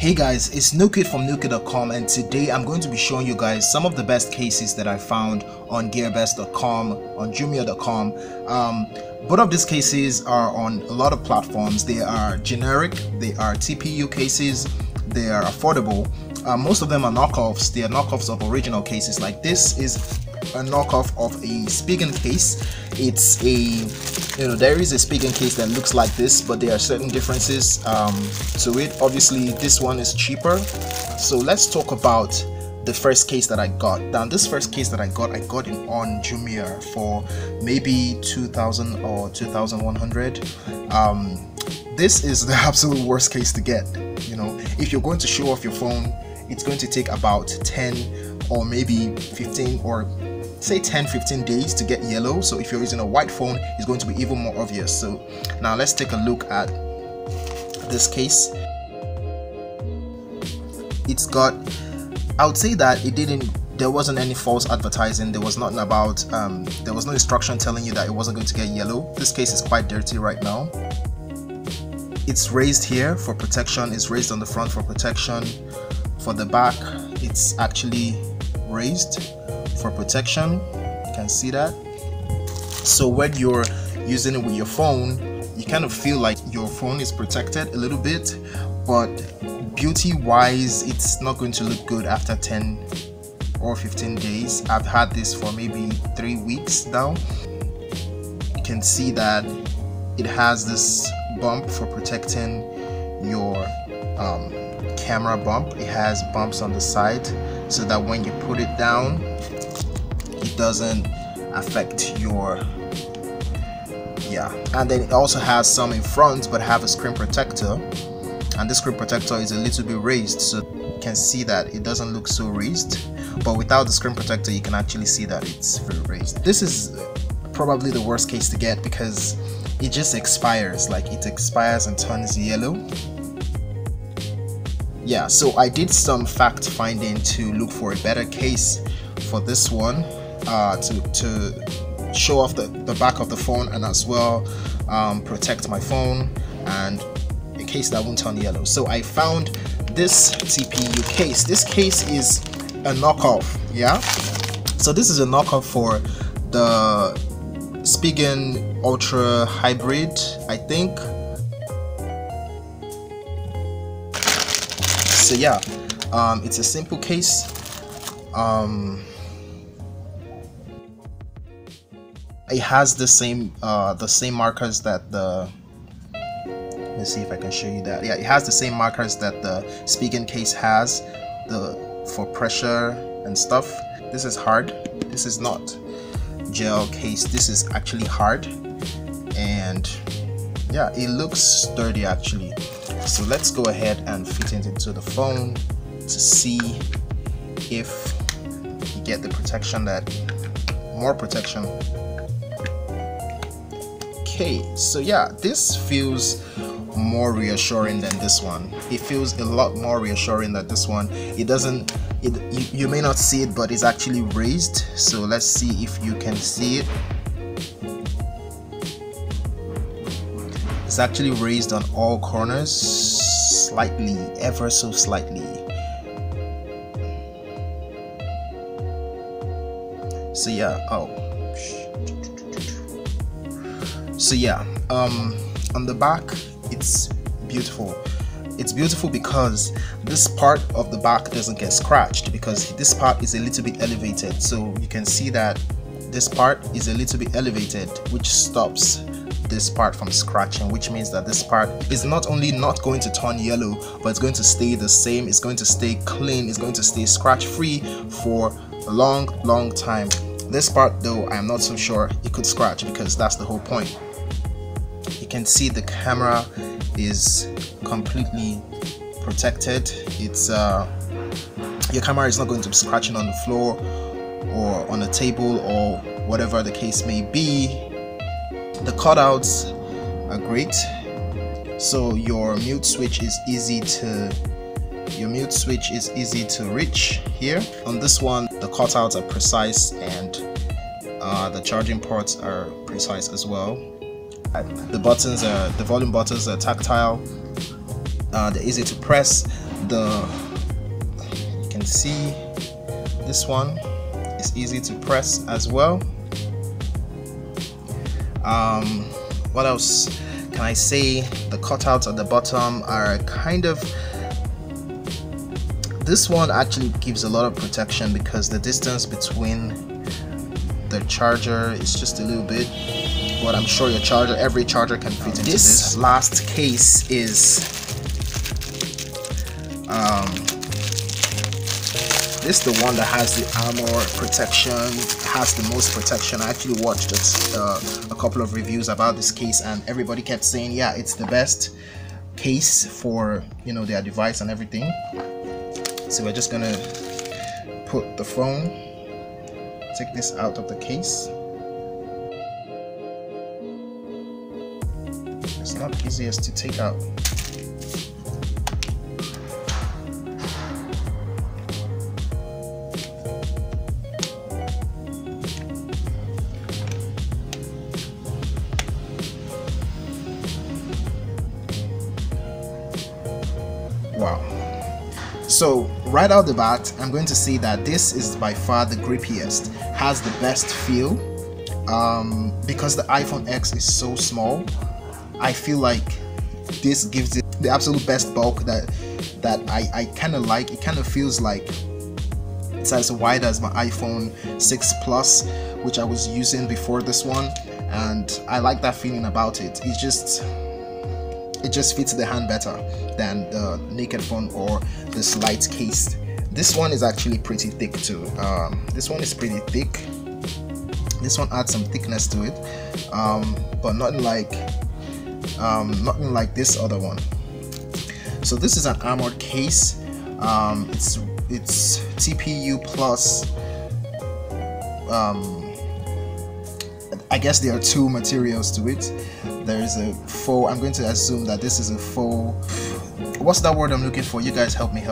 Hey guys, it's Nukid from Nukid.com, and today I'm going to be showing you guys some of the best cases that I found on gearbest.com, on Jumia.com. Both of these cases are on a lot of platforms. They are generic, they are TPU cases, they are affordable. Most of them are knockoffs. They are knockoffs of original cases. Like this is a knockoff of a Spigen case. It's there is a Spigen case that looks like this, but there are certain differences to it. Obviously this one is cheaper. So let's talk about the first case that I got. Now this first case that I got it on Jumia for maybe 2,000 or 2,100. This is the absolute worst case to get. If you're going to show off your phone, it's going to take about 10 or maybe 15 or say 10-15 days to get yellow. So if you're using a white phone, it's going to be even more obvious. So now let's take a look at this case. It's got, I would say that there wasn't any false advertising. There was nothing about there was no instruction telling you that it wasn't going to get yellow. This case is quite dirty right now. It's raised here for protection. It's raised on the front for protection. For the back, it's actually raised for protection. You can see that. So when you're using it with your phone, you kind of feel like your phone is protected a little bit, but beauty wise, it's not going to look good after 10 or 15 days. I've had this for maybe 3 weeks now. You can see that it has this bump for protecting your camera bump. It has bumps on the side so that when you put it down, it doesn't affect your and then it also has some in front, but have a screen protector, and this screen protector is a little bit raised, so you can see that it doesn't look so raised, but without the screen protector you can actually see that it's very raised. This is probably the worst case to get because it just expires, like it expires and turns yellow. Yeah, so I did some fact finding to look for a better case for this one, to show off the back of the phone and as well protect my phone and a case that won't turn yellow. So I found this TPU case. This case is a knockoff. Yeah, so this is a knockoff for the Spigen Ultra Hybrid, I think. So yeah, it's a simple case. It has the same markers that the, let's see if I can show you that. Yeah, it has the same markers that the Spigen case has, for pressure and stuff. This is hard. This is not gel case. This is actually hard, and yeah, it looks sturdy actually. So let's go ahead and fit it into the phone to see if you get the protection, more protection. Okay, so yeah, this feels more reassuring than this one. It feels a lot more reassuring than this one. It doesn't, you may not see it, but it's actually raised. So let's see if you can see it. It's actually raised on all corners, slightly, ever so slightly. So yeah, on the back, it's beautiful. It's beautiful because this part of the back doesn't get scratched, because this part is a little bit elevated. So you can see that this part is a little bit elevated, which stops this part from scratching, which means that this part is not only not going to turn yellow, but it's going to stay the same. It's going to stay clean. It's going to stay scratch free for a long time. This part though, I'm not so sure it could scratch, because that's the whole point. You can see the camera is completely protected. It's your camera is not going to be scratching on the floor or on a table or whatever the case may be. The cutouts are great. So your mute switch is easy to reach here. On this one, the cutouts are precise, and the charging ports are precise as well. The volume buttons are tactile. They're easy to press. You can see this one is easy to press as well. What else can I say? The cutouts at the bottom are kind of, this one actually gives a lot of protection because the distance between the charger is just a little bit, but I'm sure every charger can fit into this. Last case is this is the one that has the armor protection, has the most protection. I actually watched a couple of reviews about this case, and everybody kept saying, yeah, it's the best case for, you know, their device and everything. So we're just gonna put the phone, take this out of the case. It's not easiest to take out. Wow. So right out the bat, I'm going to say that this is by far the grippiest, has the best feel. Because the iPhone X is so small, I feel like this gives it the absolute best bulk that I kind of like. It kind of feels like it's as wide as my iPhone 6 Plus, which I was using before this one, and I like that feeling about it. It just fits the hand better than the naked phone or the slight case. This one is actually pretty thick too. This one is pretty thick. This one adds some thickness to it, but nothing like this other one. So this is an armored case. It's TPU plus. I guess there are two materials to it. There is a faux. I'm going to assume that this is a faux. What's that word I'm looking for? You guys help me.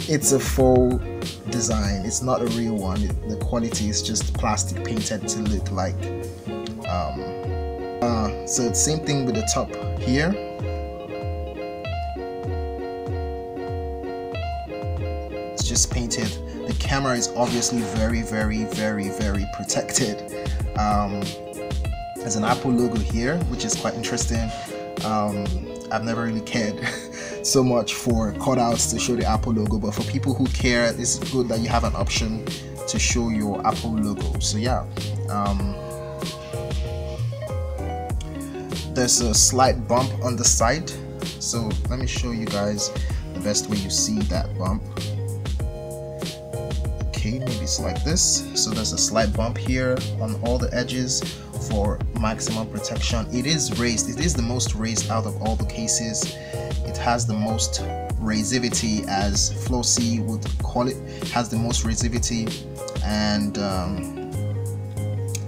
It's a faux design. It's not a real one. The quality is just plastic painted to look like. So it's same thing with the top here. It's just painted. The camera is obviously very protected. There's an Apple logo here, which is quite interesting. I've never really cared so much for cutouts to show the Apple logo, but for people who care, it's good that you have an option to show your Apple logo. So yeah, there's a slight bump on the side, so let me show you guys the best way you see that bump. Okay, maybe it's like this. So there's a slight bump here on all the edges for maximum protection. It is raised. It is the most raised out of all the cases. It has the most raisivity, as Flossie would call it. Has the most raisivity. And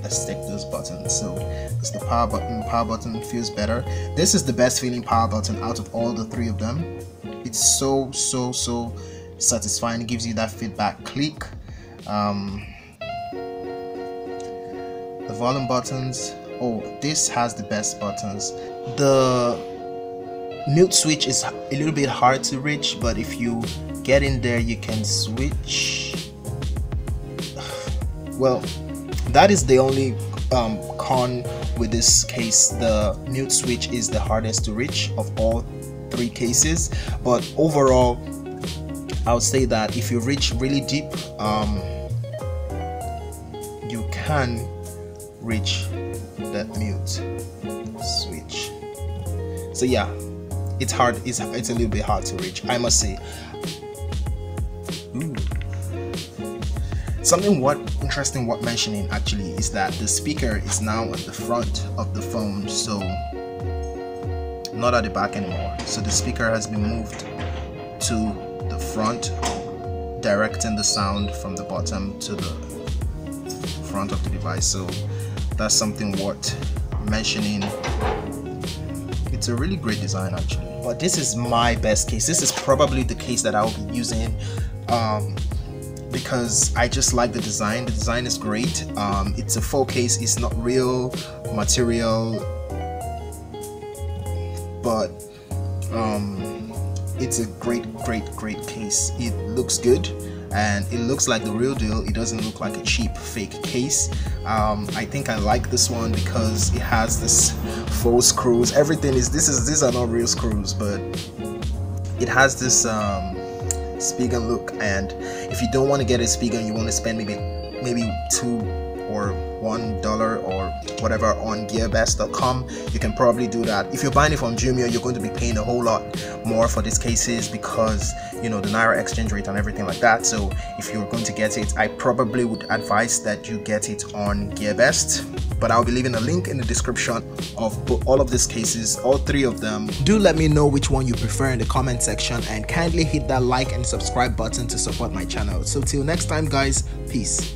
let's take those buttons. So it's the power button. Power button feels better. This is the best feeling power button out of all the three of them. It's so satisfying. It gives you that feedback click. The volume buttons, oh, this has the best buttons. The mute switch is a little bit hard to reach, but if you get in there you can switch. Well, that is the only con with this case. The mute switch is the hardest to reach of all three cases, but overall I would say that if you reach really deep, you can reach that mute switch. So yeah, it's hard. It's a little bit hard to reach, I must say. Ooh. Something interesting worth mentioning actually is that the speaker is now at the front of the phone, so not at the back anymore. So the speaker has been moved to the front, directing the sound from the bottom to the front of the device. So that's something worth mentioning. It's a really great design actually. But this is my best case. This is probably the case that I'll be using because I just like the design. The design is great. It's a full case. It's not real material, but It's a great case. It looks good and it looks like the real deal. It doesn't look like a cheap fake case. I think I like this one because it has this faux screws. Everything is these are not real screws, but it has this Spigen look. And if you don't want to get a Spigen, you want to spend maybe $2 or $1 or whatever on gearbest.com, you can probably do that. If you're buying it from Jumia, you're going to be paying a whole lot more for these cases because, you know, the Naira exchange rate and everything like that. So if you're going to get it, I probably would advise that you get it on GearBest, but I'll be leaving a link in the description of all of these cases, all 3 of them. Do let me know which one you prefer in the comment section, and kindly hit that like and subscribe button to support my channel. So till next time guys, peace.